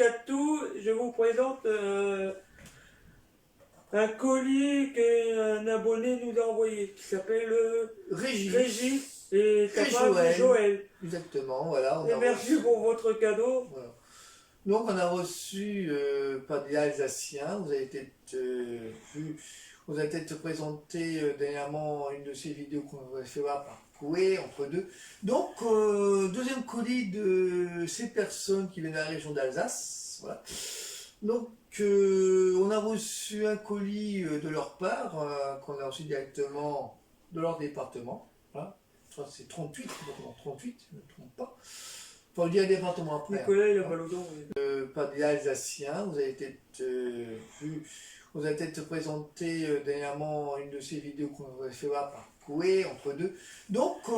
Catou, je vous présente un colis qu'un abonné nous a envoyé, qui s'appelle Régis et sa femme Joël. Exactement, voilà. Et merci pour votre cadeau. Voilà. Donc on a reçu par des Alsaciens, vous avez peut-être vu, vous avez peut-être présenté dernièrement une de ces vidéos qu'on va faire voir par Coué, entre deux. Donc, deuxième colis de ces personnes qui viennent de la région d'Alsace. Voilà. Donc, on a reçu un colis de leur part, qu'on a reçu directement de leur département. Voilà. C'est 38, 38, je ne me trompe pas. Faut le dire département après. Nicolas, il a mal au dos. Par des Alsaciens, vous avez peut-être vu, vous avez peut-être présenté dernièrement une de ces vidéos qu'on va faire voir par Coué, entre deux. Donc,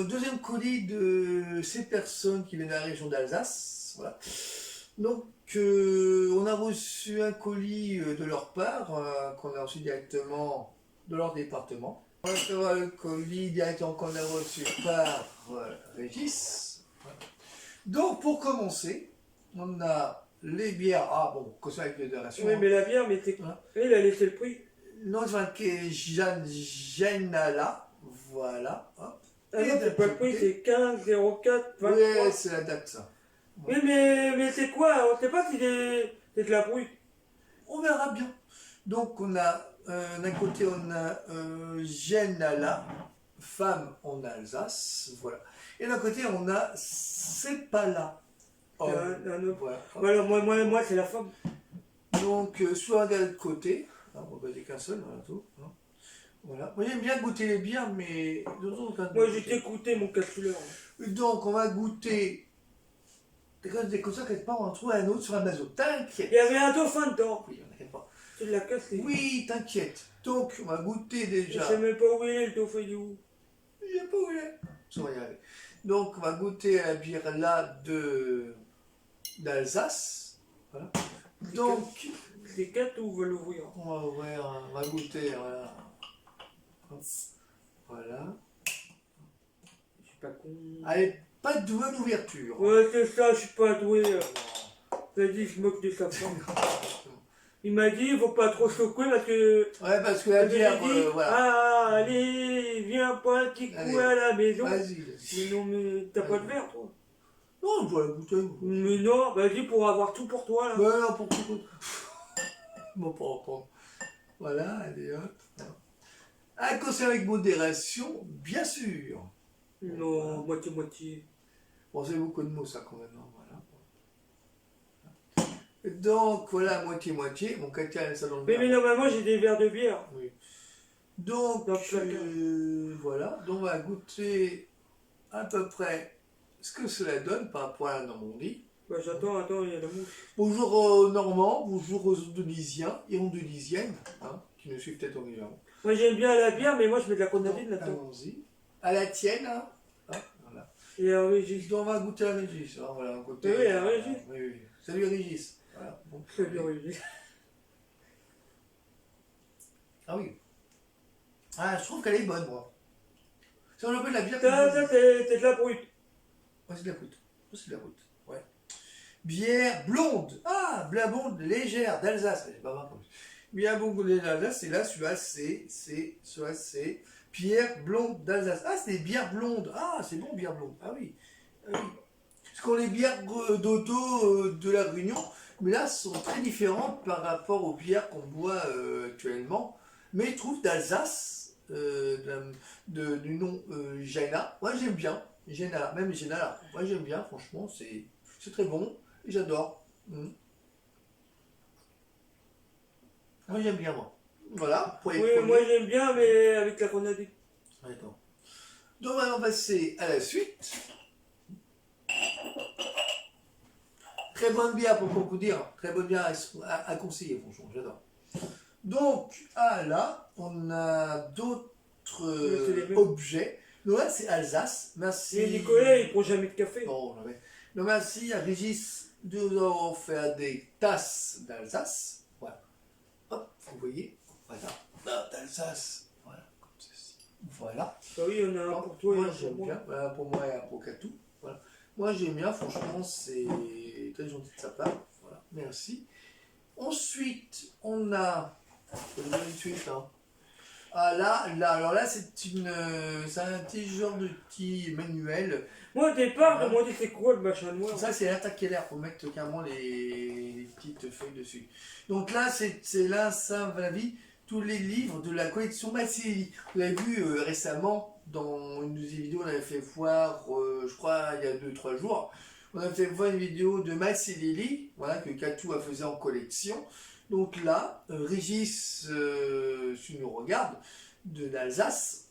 deuxième colis de ces personnes qui viennent de la région d'Alsace. Voilà. Donc, on a reçu un colis de leur part, qu'on a reçu directement de leur département. On va faire le colis directement qu'on a reçu par Régis. Voilà. Donc, pour commencer, on a les bières. Ah bon, que ça avec les donations. Oui, mais la bière, mais t'es... Voilà. Il a laissé le prix. Non, c'est marqué Janala. Voilà. Hop. Ah non, c'est pas le prix, c'est 15, 04, 23. Oui, c'est la date, ça. Oui, mais c'est quoi? On sait pas si c'est de la brouille. On verra bien. Donc, on a, d'un côté, on a Janala, femme en Alsace. Voilà. Et d'un côté, on a C'est pas là. Un autre. Voilà. Voilà, moi c'est la femme. Donc, soit de l'autre côté. On va dire qu'un seul, voilà tout. Voilà. Moi, j'aime bien goûter les bières, mais Moi, j'ai écouté mon calculeur. Donc, on va goûter. Des comme ça, quelque part, on va en trouver un autre sur Amazon. T'inquiète. Il y avait un dauphin dedans. Oui, on n'inquiète pas. Tu l'as cassé. Oui, t'inquiète. Donc, on va goûter déjà. Je sais même pas où il est, le dauphin, il est où? Je sais pas où il est. Ça va y arriver. Donc, on va goûter la bière là d'Alsace. Voilà. Donc, c'est 4 ou on va l'ouvrir? on va ouvrir, on va goûter. Voilà. Voilà. Je suis pas con. Allez, pas de bonne ouverture. Ouais, c'est ça, je suis pas doué. Vas-y, je moque de sa femme. Il m'a dit, il faut pas trop choquer parce que. Ouais, parce que la bière, dit, voilà. Ah, allez, viens pas un petit coup Allez. à la maison. Vas-y. Mais non, mais t'as pas de verre, toi. Non, on doit la goûter. Mais non, vas-y, pour avoir tout pour toi, là. Ouais, non, pour tout. Bon, pas reprendre. Voilà, allez hop. À consommer avec modération, bien sûr. Non, Voilà. moitié-moitié. Bon, c'est beaucoup de mots, ça, quand même. Hein, voilà. Donc, voilà, moitié-moitié. Mon caca, elle, ça dans le Mais verre. normalement, j'ai des verres de bière. Oui. Donc, Dans le placard. voilà. Donc, on va goûter à peu près ce que cela donne par rapport à la Normandie. Bah, attends, il y a la mouche. Bonjour aux Normands, bonjour aux Ondonisiens et Ondonisiennes, hein, qui nous suivent peut-être en régulièrement. Moi, j'aime bien la bière, mais moi, je mets de la grenadine là-dedans. Allons-y. À la tienne, hein. Voilà. Et un Régis. Donc, on va goûter à Régis. Hein, voilà, goûter, Oui, à Régis. Oui, oui. Salut Régis. Voilà. Bon. Salut Régis. Ah oui. Ah, je trouve qu'elle est bonne, moi. Si on appelle la bière. Ça, c'est de la brute. Ouais, c'est de la brute. C'est de la brute. Ouais. Bière blonde. Ah, bière blonde légère d'Alsace. C'est pas mal comme ça. Bière blonde légère d'Alsace, c'est là, celui-là, c'est bière blonde d'Alsace. Ah, c'est des bières blondes. Ah, c'est bon, bière blonde. Ah oui. Ah oui. Parce qu'on les bières d'auto de la Réunion, mais là, sont très différentes par rapport aux bières qu'on boit actuellement. Mais je trouve d'Alsace, du nom Jaina, moi j'aime bien. Jaina, même Jaina, moi j'aime bien, franchement, c'est très bon, et j'adore. Moi j'aime bien, moi. Voilà, pour les Oui, premiers. moi, j'aime bien, mais avec la grenadine. D'accord. Donc maintenant, on va passer à la suite. Très bonne bière pour vous dire, très bonne bière à conseiller, franchement, j'adore. Donc, là, on a d'autres objets. Donc là, c'est Alsace. Merci. Et Nicolas, il prend jamais de café. Non, jamais. Donc merci à Régis de nous avoir offert des tasses d'Alsace. Voilà. Hop, vous voyez. Voilà. D'Alsace. Voilà, comme ceci. Voilà. Bah oui, on a un pour toi et Moi, un pour j'aime moi. bien. Voilà, pour moi et un pour Catou. Voilà. Moi, j'aime bien. Franchement, c'est très gentil de sa part. Voilà. Merci. Ensuite, on a... Je vais le donner tout de suite, hein. Ah alors là, c'est un petit genre de petit manuel. Moi, au départ, je me demandais c'est quoi le machin noir. Ça, c'est l'air pour mettre carrément les petites feuilles dessus. Donc là, c'est là, ça va la vie, tous les livres de la collection Masséli. Vous l'avez vu récemment, dans une des vidéos, on avait fait voir, je crois, il y a 2-3 jours, on a fait voir une vidéo de Masséli, voilà, que Katou a fait en collection. Donc là, Régis, si tu nous regardes, de l'Alsace,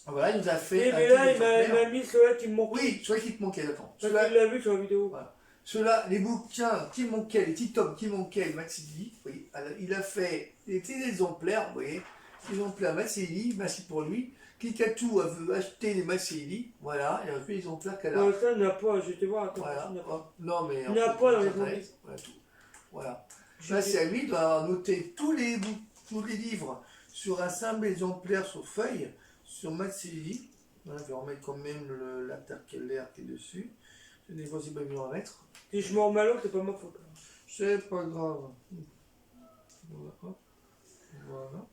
voilà, il nous a fait. Mais là, il m'a mis ceux-là qui me manquaient. Oui, ceux-là qui te manquaient, attends. Tu l'as vu sur la vidéo. Voilà. Ceux-là, les bouquins qui manquaient, les petits tomes qui manquaient, Matsili, oui, il a fait des petits exemplaires, vous voyez, des exemplaires Matsili, merci pour lui. Kikatou a veut acheter des Matsili, voilà, il a fait des exemplaires qu'elle a. Ça, il n'y en a pas, je vais te voir, attends. Voilà. Il n'y en a pas. Non, mais. Il n'y en a pas dans les intéresse. Voilà, tout. Voilà. Là, c'est à lui, il doit noter tous les livres sur un simple exemplaire sur feuille, sur Matsili. Voilà, je vais remettre quand même l'intercalaire qui est dessus. Des fois, c'est pas mieux à mettre. Si je m'en malo, c'est pas ma faute. C'est pas grave. Voilà. Voilà.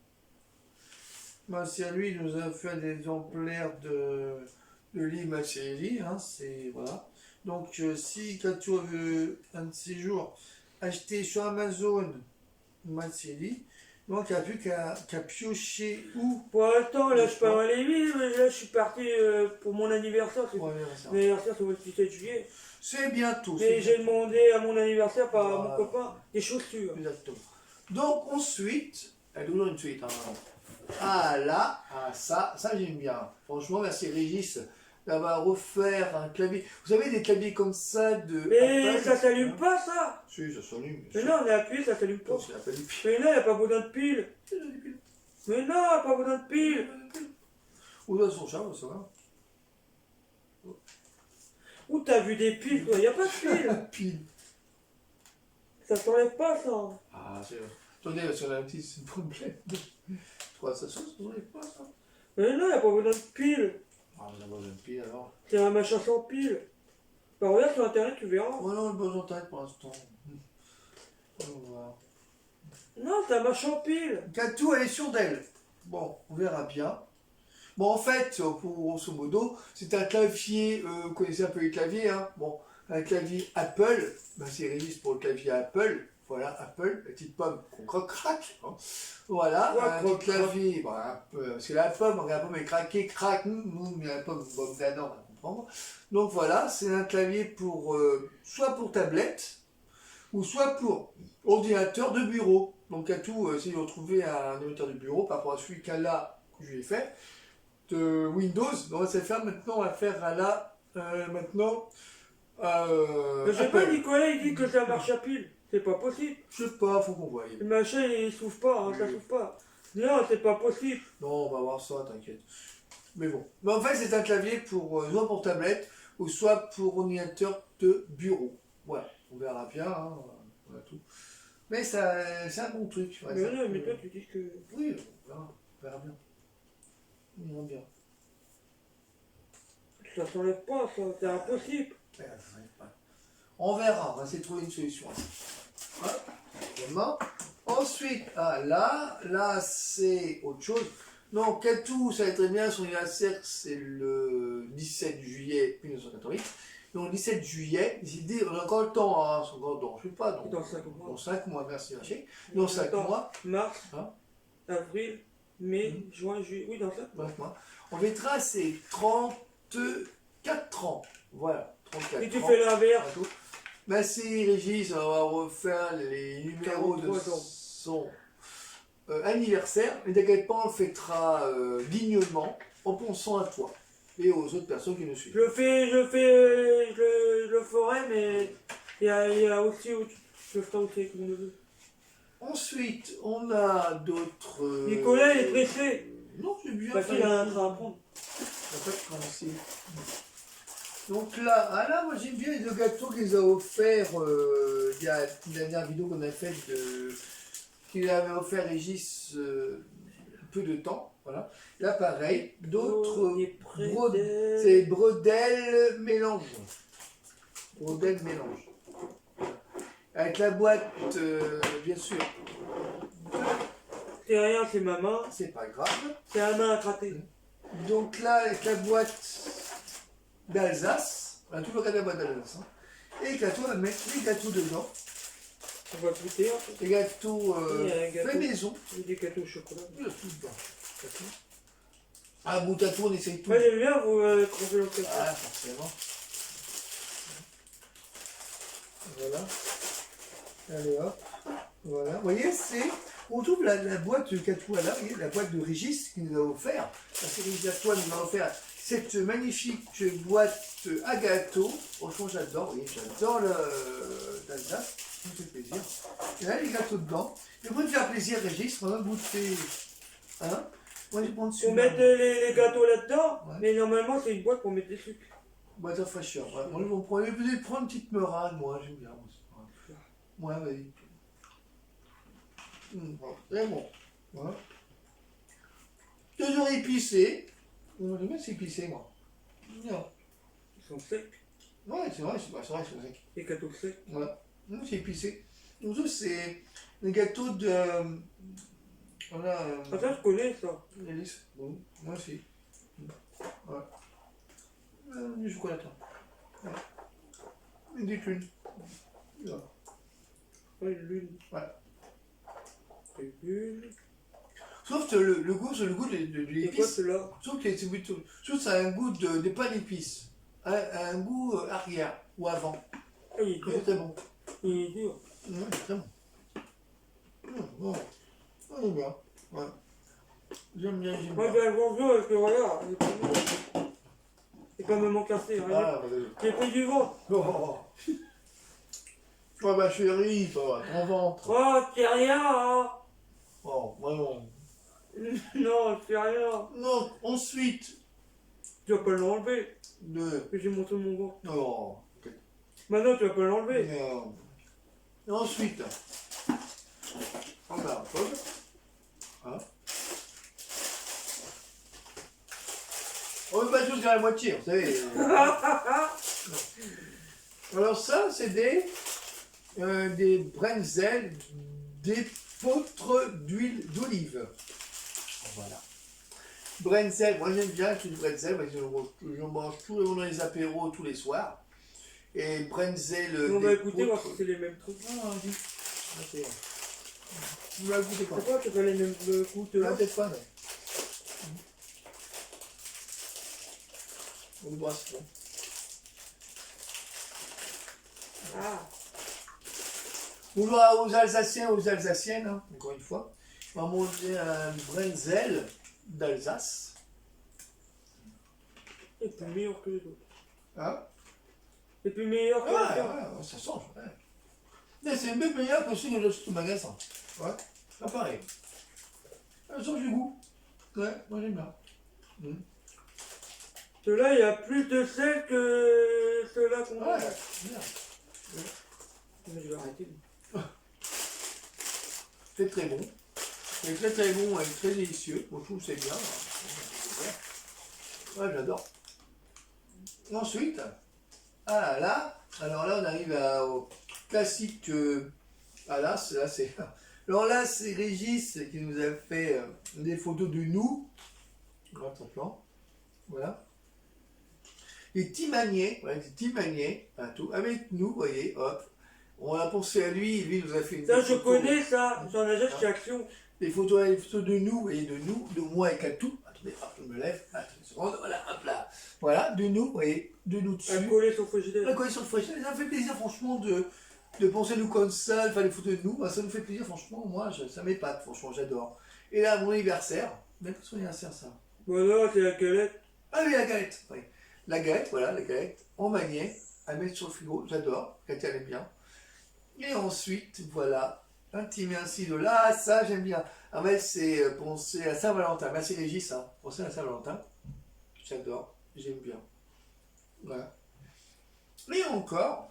Ben, c'est à lui, il nous a fait des exemplaires de livres Matsili. Hein, c'est voilà. Donc, si Katou veut un de ces jours acheter sur Amazon Matsili, donc il n'y a plus qu'à piocher où. Pour l'instant, là, je peux aller vite, mais là, je suis parti pour mon anniversaire. Ouais, mon anniversaire, c'est le 17 juillet. C'est bientôt. Et j'ai demandé à mon anniversaire par mon copain des chaussures. Exactement. Donc, ensuite, elle ouvre une suite. Hein. Ah là, ça j'aime bien. Franchement, merci Régis d'avoir offert un clavier. Vous savez, des claviers comme ça de. Mais Apple, ça s'allume pas, ça. Si, ça s'allume. Mais non, on a appuyé, ça s'allume pas. Mais non, il n'y a pas besoin de pile. Mais non, il n'y a pas besoin de pile. Ou dans son charme, ça va. Où t'as vu des piles, toi? Il n'y a pas de pile. Pile. Ça s'enlève pas, ça. Ah, c'est vrai. Attendez, sur la petite, c'est le problème. Quoi, ça s'enlève pas, ça? Mais non, il n'y a pas besoin de pile. Ah, on a besoin de pile alors. C'est un machin sans pile. Bah, regarde sur internet, tu verras. Oh non, on a besoin d'internet pour l'instant. On va voir. Non, c'est un machin pile. Katou, elle est sûre d'elle. Bon, on verra bien. Bon, en fait, pour grosso modo, c'est un clavier, vous connaissez un peu les claviers, hein. Bon, un clavier Apple, ben c'est Régis pour le clavier Apple. Voilà, Apple, la petite pomme qu'on craque. Hein. Voilà, un petit clavier, bon, parce que la pomme, regarde, la pomme est craquée, craque, mais la pomme, bon, d'Adam, on va comprendre. Donc voilà, c'est un clavier pour, soit pour tablette, ou soit pour ordinateur de bureau. Donc à tout, si vous retrouvez un ordinateur de bureau par rapport à celui qu'elle a, que je lui ai fait, de Windows, on va se faire maintenant, on va faire à la, maintenant, Je sais pas, Nicolas, il dit que ça marche à pile. C'est pas possible. je sais pas, faut qu'on voie. Le machin, il s'ouvre pas, hein, ça s'ouvre pas. Non, c'est pas possible. Non, on va voir ça, t'inquiète. Mais bon. Mais en fait, c'est un clavier pour, soit pour tablette, ou soit pour ordinateur de bureau. Voilà, on verra bien, hein, voilà tout. Mais ça, c'est un bon truc. Ouais, Mais non, mais toi, tu dis que... Oui, on verra bien. On verra bien. Ça s'enlève pas, ça, c'est impossible. Ouais, ça s'enlève pas. On verra, on va essayer de trouver une solution. Voilà, vraiment. Ensuite, là, c'est autre chose. Non, Katou, ça va être très bien, son anniversaire, c'est le 17 juillet 1988. Donc, 17 juillet, on a encore le temps, hein, je sais pas, Dans 5 mois. Dans 5 mois, merci, merci. Dans 5 mois. Mars, hein, avril, mai, juin, juillet. Oui, dans 5 mois. 5 mois. On mettra ses 34 ans. Voilà, 34 ans. Et tu fais l'inverse. Merci Régis, on va refaire les numéros de son anniversaire. Mais t'inquiète pas, on le fêtera dignement en pensant à toi et aux autres personnes qui nous suivent. Je le ferai, mais il y a aussi, je le ferai aussi avec mon neveu. Ensuite, on a d'autres... Nicolas, il est pressé. Non, c'est bien. Parce qu'il a un train à prendre. Ça va pas commencer. Donc là, moi j'aime bien les deux gâteaux qu'ils a offerts. Il y a une dernière vidéo qu'on a faite qu'il avait offert Régis peu de temps. Voilà. Là, pareil, d'autres. C'est bredel mélange. Bredel mélange. avec la boîte, bien sûr, C'est rien, c'est ma main. c'est pas grave. C'est la main à gratter. Donc là, avec la boîte d'Alsace, on a toujours regardé la boîte d'Alsace, hein. Et le gâteau, on va mettre les gâteaux dedans. On va goûter. Hein. Les gâteaux Il y a un gâteau. fait maison. Il y a des gâteaux au chocolat. Il y a tout dedans. Ah, bout à tout, on essaye tout. Moi j'aime bien vous croiser le café. Ah, forcément. Voilà. Allez hop. Voilà. Vous voyez, c'est. On trouve la boîte de gâteau là, vous voyez, la boîte de Régis qui nous a offert. La série Gâteau nous a offert cette magnifique boîte à gâteau. Franchement, j'adore. Oui, j'adore l'Alsace. Ça me fait plaisir. Il y a les gâteaux dedans. Et pour te faire plaisir, Régis, on va goûter. Hein? Moi, je vais prendre Pour celui-là. mettre les gâteaux là-dedans, Ouais. mais normalement c'est une boîte pour mettre des sucres. Boîte à fraîcheur. Ouais. Moi, je vais prendre une petite meringue, moi, j'aime bien. Ouais, vas-y. C'est bon. Voilà. Toujours épicé. J'aime bien c'est épicé, moi. Non. Ils sont secs. Ouais, c'est vrai, c'est vrai, c'est sec. Les gâteaux secs. Ouais. Non, c'est épicé. Donc, ça, c'est le gâteau de. Voilà. Ah ça je connais ça. Alice. Bon, moi aussi. Ouais. Du chocolatin. Ouais. Une des thunes. Voilà. Ouais, l'une. Ouais. Et une. Sauf que le goût, c'est le goût de C'est quoi l'épice. cela? Sauf que c'est plutôt. Sauf que ça a un goût de pas d'épices. Un goût arrière ou avant. Ah, il est dur. C'est très bon. Il est dur. Ouais, c'est très bon. Bon. On est bien. Ouais. J'aime bien, j'aime Moi je bien. vais le bonjour parce que voilà. C'est pas me casser. Ah, J'ai pris du ventre. oh. Oh, ma chérie, ça va, ton ventre. Oh, c'est rien hein. Oh, vraiment. Non, c'est rien. Non, ensuite, Tu vas pas l'enlever. de. Que j'ai montré mon ventre. Oh. Maintenant tu vas pas l'enlever. Et ensuite, on a un peu. Hein. On ne met pas tous à la moitié, vous savez. Alors ça, c'est des brenzel, des poutres d'huile d'olive. Voilà. Brenzel, moi j'aime bien les brenzel, parce que je mange tous les dans les apéros tous les soirs. Et brenzel. On va écouter, voir si c'est les mêmes trucs. Ah, vas-y. Ok. Tu vas goûter quoi? Pourquoi tu fais les mêmes goûts Ah, peut-être pas, non. On doit se faire. Ah, Bonjour aux Alsaciens, aux Alsaciennes, hein, encore une fois. On va manger un brenzel d'Alsace. c'est plus meilleur que les autres. Hein? C'est plus meilleur que les autres. Ouais, ça change. Ouais. Mais c'est même meilleur que ceux que j'ai au magasin. Ouais, pas pareil. Ça change du goût. Ouais, moi j'aime bien. Ceux-là, il y a plus de sel que ceux-là qu'on Ouais, a. bien. Mais je vais arrêter. C'est très bon. C'est très très bon et très délicieux. Moi je trouve que c'est bien. Ouais, j'adore. Ensuite, ah là, alors là on arrive au classique Alas, là c'est. Alors là c'est Régis qui nous a fait des photos de nous. Voilà ton plan. Voilà. Et Timanier, voilà, Timanier, tout, avec nous, vous voyez, hop. On a pensé à lui, lui nous a fait une. Ça, je connais ça. J'en achète chez Action. Des photos de nous, et de nous, de moi et Katou. Attendez, hop, je me lève, attendez une seconde, voilà, hop là. Voilà, de nous, vous voyez, de nous dessus. À coller sur le frigidaire. La collection de fraîcheur, ça me fait plaisir, franchement, de penser à nous comme ça, faire des photos de nous. Bah, ça nous fait plaisir, franchement, moi, ça m'épate, franchement, j'adore. Et là, mon anniversaire, même pas son anniversaire, ça. Voilà, c'est la galette. Ah oui, la galette, oui. La galette, voilà, la galette, en magnet, à mettre sur le frigo, j'adore, Katia aime bien. Et ensuite, voilà, un petit merci de là, ça j'aime bien. Ah ouais, c'est penser à Saint-Valentin. Merci Régis, hein. Penser à Saint-Valentin. J'adore, j'aime bien. Voilà. Et encore,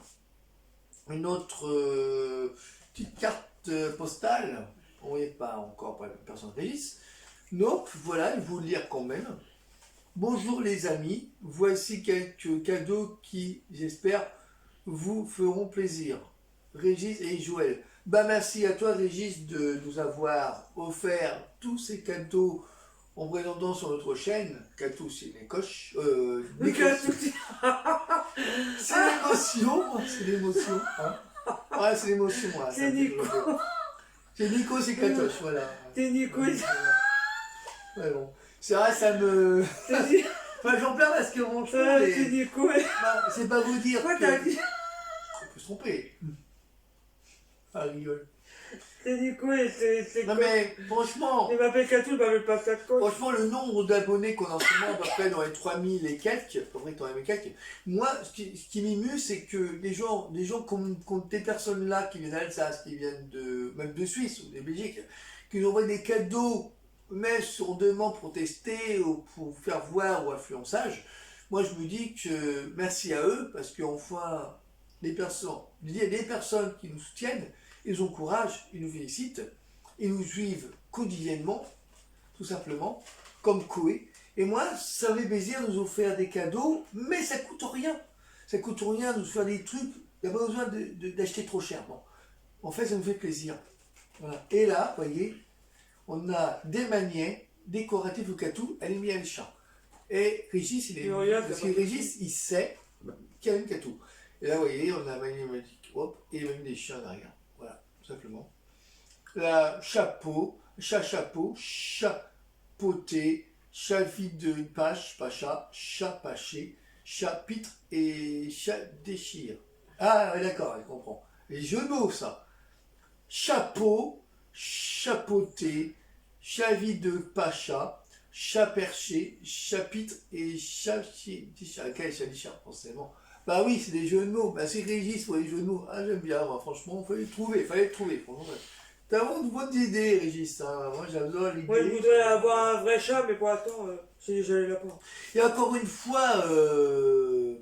une autre petite carte postale. On n'est pas encore par la personne Régis. Donc voilà, il faut le lire quand même. Bonjour les amis, voici quelques cadeaux qui, j'espère, vous feront plaisir. Régis et Joël. Bah merci à toi Régis de nous avoir offert tous ces cadeaux en présentant sur notre chaîne. Cadeaux, c'est les coches. Le Catou, C'est l'émotion. C'est l'émotion. Hein. Ouais, c'est l'émotion. Hein, c'est Nico. C'est Nico, c'est Katoche, voilà. C'est Nico. Ouais, bon. C'est vrai, ça me. Enfin, j'en pleure parce que franchement. C'est Nico. Bah, c'est pas vous dire. Quoi Que... t'as dit? On peut se tromper. Ah, rigole. C'est Nico et c'est. Non, mais franchement. Il m'appelle Catou, il m'appelle pas Catou. Franchement, le nombre d'abonnés qu'on a en ce moment, à peu près dans les 3000 et quelques, à peu près 3000 et quelques, moi, ce qui m'émue, c'est que des gens comme des personnes là qui viennent d'Alsace, qui viennent même de Suisse ou de Belgique, qui nous envoient des cadeaux, même sur demande pour tester ou pour faire voir ou influençage, moi je me dis que merci à eux, parce qu'enfin, des personnes qui nous soutiennent, ils nous encouragent, ils nous félicitent, ils nous suivent quotidiennement, tout simplement, comme Koé. Et moi, ça me fait plaisir de nous offrir des cadeaux, mais ça coûte rien. Ça coûte rien de nous faire des trucs, il n'y a pas besoin d'acheter trop cher. Bon. En fait, ça nous fait plaisir. Voilà. Et là, vous voyez, on a des manières décoratives au catou, elle est mise à l'échat. Et Régis, parce que Régis, il sait qu'il y a une catou. Et là, vous voyez, on a un manière magique, hop, et il y a même des chiens derrière. Voilà, tout simplement. Là, chapeau, chapeauté, chat vide de page, pacha, chat paché, chapitre et chat déchire. Ah, ouais, d'accord, je comprends. Les jeux de mots, ça. Chapeau, chapeauté, chat vide de pacha, chat perché, chapitre et chat déchire. Quel chat déchire, forcément. Bah oui, c'est des jeux de mots. Bah c'est Régis pour les jeux de mots. Ah, j'aime bien, moi, franchement, il fallait le trouver. Franchement, t'as vraiment de bonnes idées, Régis. Hein. Moi, j'adore l'idée. Moi, je voudrais avoir un vrai chat, mais pour l'instant, c'est déjà les lapins. Et encore une fois,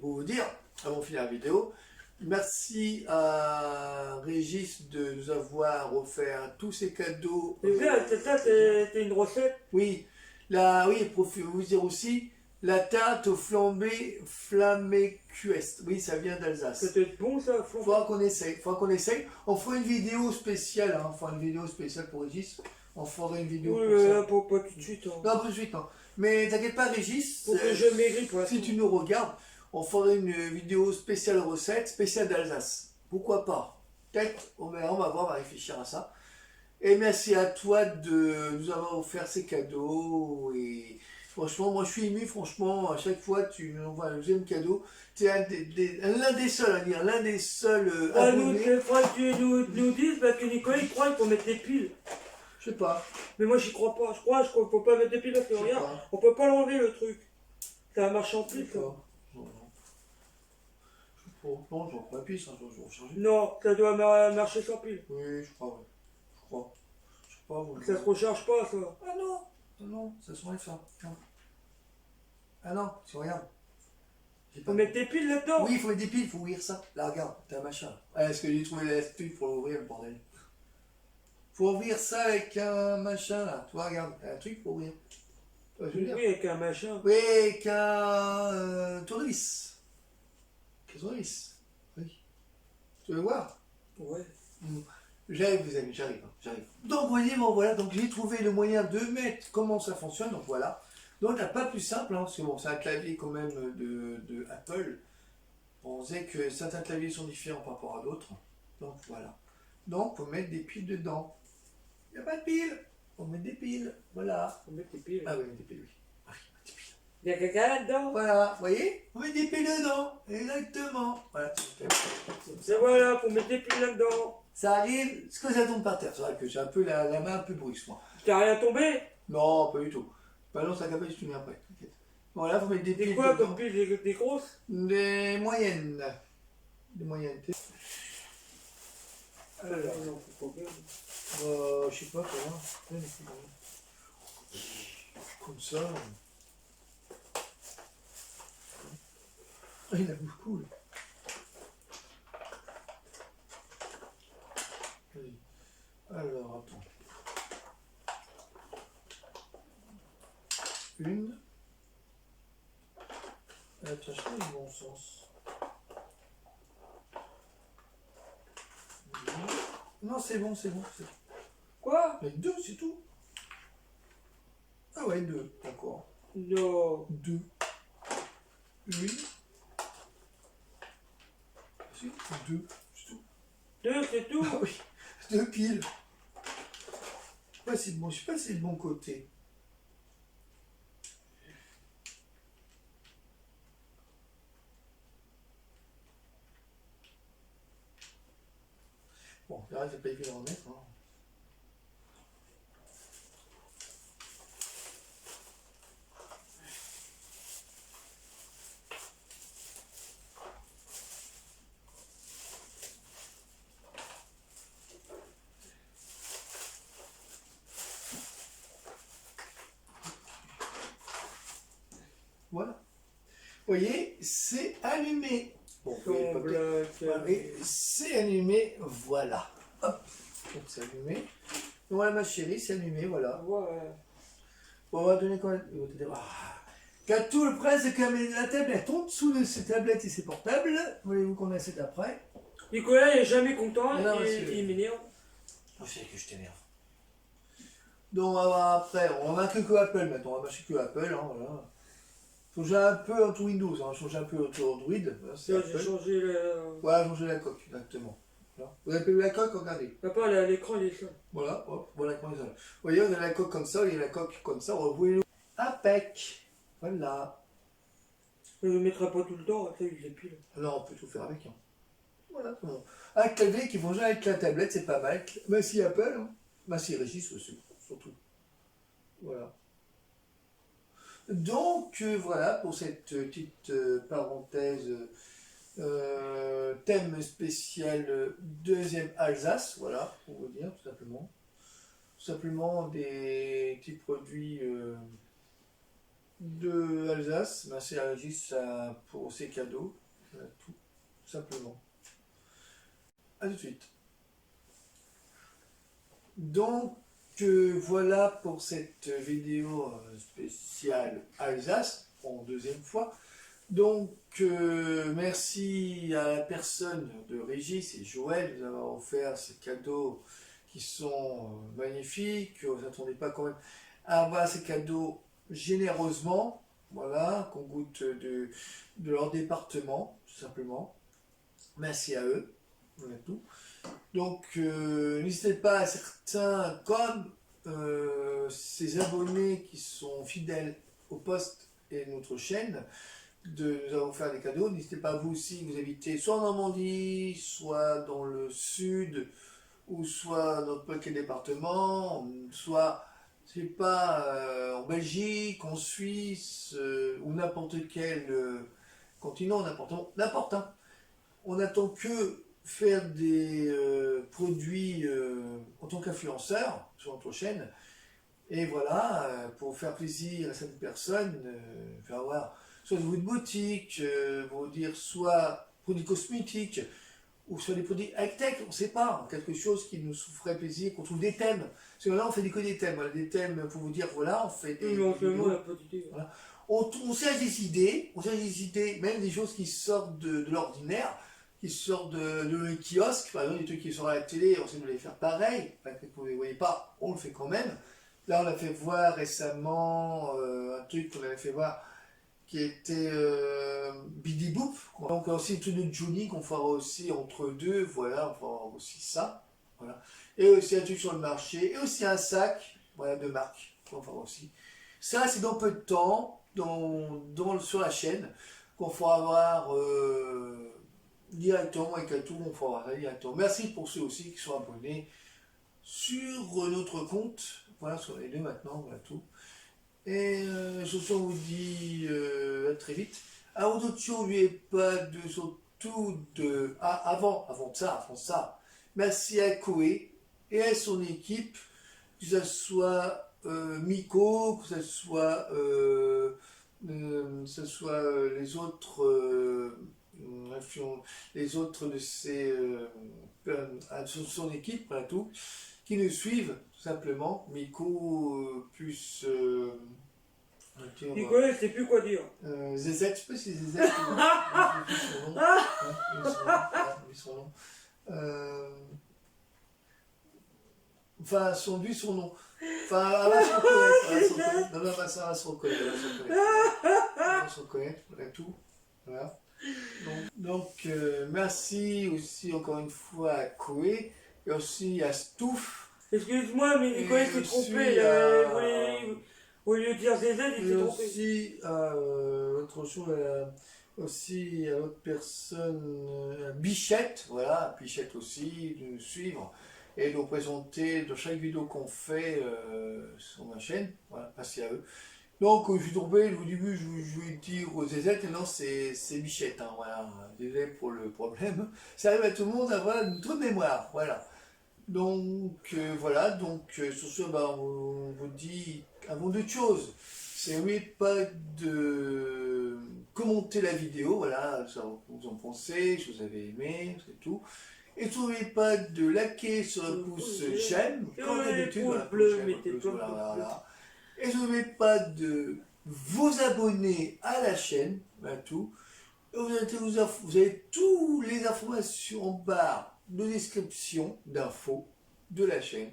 pour vous dire, avant de finir la vidéo, merci à Régis de nous avoir offert tous ces cadeaux. C'est bien, c'est ça, c'est une recette. Oui, pour vous dire aussi, la tarte au flambé flammé cueste. Oui, ça vient d'Alsace. C'était bon ça, Faudra qu'on essaye. On fera une vidéo spéciale. Hein. On fera une vidéo spéciale pour Régis. On fera une vidéo oui, pour ça. Pas tout de suite. Hein. Non, pas tout de suite, non. Mais t'inquiète pas, Régis. Pour que je maigris pour Si tu nous regardes, on fera une vidéo spéciale recette, spéciale d'Alsace. Pourquoi pas? Peut-être, on va voir, on va réfléchir à ça. Et merci à toi de nous avoir offert ces cadeaux. Et franchement, moi je suis ému, franchement, à chaque fois tu nous envoies un deuxième cadeau. Tu es l'un des seuls à dire, l'un des seuls abonnés. Il faudrait que tu nous dises, parce que Nicolas il croit qu'il faut mettre des piles. Je sais pas. Mais moi j'y crois pas, je crois qu'il faut pas mettre des piles parce que regarde, on peut pas l'enlever le truc. Ça marche en pile ça. Non, je vois pas pile, ça, je vais recharger. Non, ça doit marcher sans pile. Oui, je crois, ouais. Je crois. Je sais pas, moi. Ça se recharge pas ça. Ah non, non, ça s'enlève ça. Ah non, tu regardes. Faut mettre des piles là-dedans. Oui, il faut mettre des piles, il faut ouvrir ça. Là, regarde, t'as un machin. Ah, est-ce que j'ai trouvé l'astuce pour l'ouvrir, le bordel? Faut ouvrir ça avec un machin là. Tu vois, regarde, t'as un truc pour ouvrir. Oui, avec un machin. Oui, avec un tournevis. Un tournevis. Oui. Tu veux voir? Ouais. J'arrive, les amis, j'arrive. Donc, vous voyez, bon, voilà, donc j'ai trouvé le moyen de mettre comment ça fonctionne, donc voilà. Donc, pas plus simple, hein, parce que bon, c'est un clavier quand même de Apple. On sait que certains claviers sont différents par rapport à d'autres. Donc, voilà. Donc, il faut mettre des piles dedans. Il n'y a pas de piles. On met des piles. Voilà. Faut mettre des piles. Ah oui, des piles, oui. Ah, des piles. Il y a quelqu'un là-dedans. Voilà, vous voyez? On met des piles dedans. Exactement. Voilà. C'est voilà, faut mettre des piles là-dedans. Ça arrive, ce que ça tombe par terre. C'est vrai que j'ai un peu la main un peu brusque, moi. T'as rien tombé? Non, pas du tout. Balance la capacité, je te mets après. T'inquiète. Voilà, faut mettre des piles. Des quoi dedans. comme piles? Des grosses? Des moyennes. Des moyennes. Alors, non, faut pas bien. Je sais pas comment. Comme ça. Ah, il a beaucoup. Là. Alors, attends. Une. Attends, je fais le bon sens. Non, c'est bon, c'est bon. Quoi? Mais 2, c'est tout. Ah ouais, 2, d'accord. Non. 2. Oui. Si, 2, c'est tout. 2, c'est tout? Ah oui, 2 piles. Ouais, c'est bon, je sais pas si c'est le bon côté. Bon, là, c'est pas évident à remettre. Hein. Voilà. Vous voyez, c'est allumé. Bon, vous voyez pas bien. Voilà, et c'est allumé, voilà. Hop, donc c'est allumé. Voilà ma chérie, c'est allumé, voilà. Ouais. On va donner quoi? Catou, le prince de la tablette. En dessous de ses tablettes et ses portables, voulez-vous qu'on essaie d'après? Nicolas, il est jamais content, Non, il m'énerve. Je sais que je t'énerve. Donc on va voir après, on va marquer que Apple maintenant, on va marquer que Apple, hein, voilà. Changer un peu entre Windows, hein, changer un peu entre Android. Voilà, J'ai changé le... Voilà, changer la coque, exactement. Voilà. Vous avez vu la coque, regardez. Papa, l'écran, il est seul. Voilà, hop, voilà comment ils ont. Vous voyez, on a la coque comme ça, il y a la coque comme ça, on voit impec. Voilà. On ne le mettra pas tout le temps, après il dépile. Alors on peut tout faire avec. Hein. Voilà, c'est bon. Un clavier qui fonctionne avec la tablette, c'est pas mal. Merci Apple, hein. Merci Régis aussi, surtout. Voilà. Donc voilà pour cette petite parenthèse thème spécial deuxième Alsace, voilà, pour vous dire tout simplement. Tout simplement des petits produits de Alsace. Merci à Régis pour ses cadeaux, voilà, tout simplement. A tout de suite. Donc voilà pour cette vidéo spéciale Alsace, en deuxième fois. Donc merci à la personne de Régis et Joël de nous avoir offert ces cadeaux qui sont magnifiques. On ne s'attendait pas quand même à avoir ces cadeaux généreusement, voilà, qu'on goûte de leur département, tout simplement. Merci à eux, voilà tout. Donc n'hésitez pas à certains, comme ces abonnés qui sont fidèles au poste et notre chaîne, de nous avoir offert des cadeaux. N'hésitez pas vous aussi, vous habitez soit en Normandie, soit dans le sud, ou soit dans n'importe quel département, soit, je sais pas, en Belgique, en Suisse, ou n'importe quel continent, n'importe un. On n'attend que faire des produits en tant qu'influenceur sur notre chaîne. Et voilà, pour faire plaisir à cette personne, faire avoir soit des boutiques, vous dire soit produits cosmétiques, ou soit des produits high-tech, on ne sait pas, quelque chose qui nous ferait plaisir, qu'on trouve des thèmes. Parce que là, on fait que des thèmes, voilà, des thèmes pour vous dire, voilà, on fait des vidéos, voilà. On cherche des idées, même des choses qui sortent de l'ordinaire, qui sortent de kiosque, par exemple, des trucs qui sont à la télé, on sait de les faire pareil, enfin, que vous ne les voyez pas, on le fait quand même. Là, on a fait voir récemment un truc qu'on avait fait voir qui était Bidi Boop. Donc aussi un truc de Johnny qu'on fera aussi entre deux, voilà, on fera aussi ça. Voilà. Et aussi un truc sur le marché, et aussi un sac, voilà, de marque, qu'on fera aussi. Ça, c'est dans peu de temps, sur la chaîne, qu'on fera voir directement avec un tour, on fera voir ça directement. Merci pour ceux aussi qui sont abonnés sur notre compte, voilà, sur les deux maintenant, voilà tout. Et ce soir, on vous dit à très vite. Avant d'autres choses, n'oubliez pas de surtout de... Ah, avant ça, merci à Koé et à son équipe, que ce soit Miko, que ce soit, les autres de son équipe, voilà tout, qui nous suivent, tout simplement. Miko, plus... Nicolas, je sais plus quoi dire. Zezek, je sais pas si Zezek, son nom. Enfin, vu son nom. Enfin, elle va se reconnaître. Non, non, ça va se reconnaître. Elle va se reconnaître, voilà tout. Voilà. Donc merci aussi encore une fois à Koé et aussi à Stouff. Excuse-moi, mais Nicolas s'est trompé. Au lieu de dire ZZ, il s'est trompé. Aussi à autre chose, aussi à l'autre personne, Bichette, voilà, Bichette aussi, de nous suivre et de nous présenter dans chaque vidéo qu'on fait sur ma chaîne. Voilà, merci à eux. Donc, je suis tombé, au début, je voulais dire ZZ, et non, c'est Bichette, hein, voilà, désolé pour le problème. Ça arrive à tout le monde d'avoir une trou de mémoire, voilà. Donc, voilà, donc, sur ce, bah, on vous dit avant toute chose, c'est n'oubliez pas de commenter la vidéo, voilà, ça vous en pensez, si vous avez aimé, c'est tout. Et n'oubliez pas de liker sur le pouce j'aime, comme d'habitude, voilà, voilà. Et n'oubliez pas de vous abonner à la chaîne, voilà tout. Vous avez toutes les informations en barre de description d'infos de la chaîne.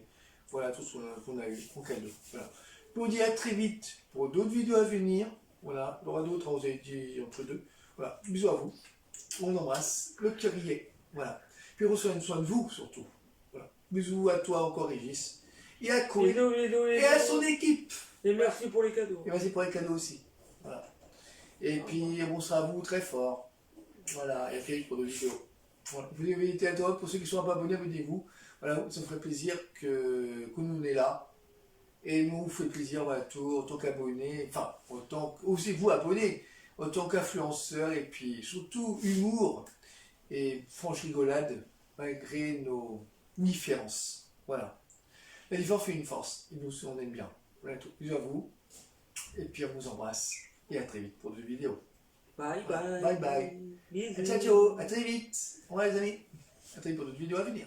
Voilà tout ce qu'on a eu en cadeau. Voilà. Je vous dis à très vite pour d'autres vidéos à venir. Voilà, il y aura d'autres, on vous a dit entre deux. Voilà, bisous à vous. On embrasse le cœur y est. Voilà. Puis prenez soin de vous surtout. Voilà. Bisous à toi encore Régis. Et à Koé. Et à son équipe. Et merci pour les cadeaux. Et merci pour les cadeaux aussi. Voilà. Et puis on sera à vous très fort. Voilà, et à très vite pour d'autres vidéos. Voilà. Vous avez été à toi, pour ceux qui ne sont pas abonnés, abonnez-vous. Voilà, ça me ferait plaisir que nous on est là. Et nous, on vous fait plaisir, voilà, tout, en tant qu'abonnés, enfin, aussi vous abonnés, en tant qu'influenceurs, et puis surtout humour et franche rigolade, malgré nos différences. Voilà. La différence fait une force, et nous, on aime bien. Voilà tout. Bisous à vous, et puis on vous embrasse, et à très vite pour d'autres vidéos. Bye bye. Bye bye. Bisous. Ciao, ciao, à très vite. Au revoir les amis. À très vite pour d'autres vidéos à venir.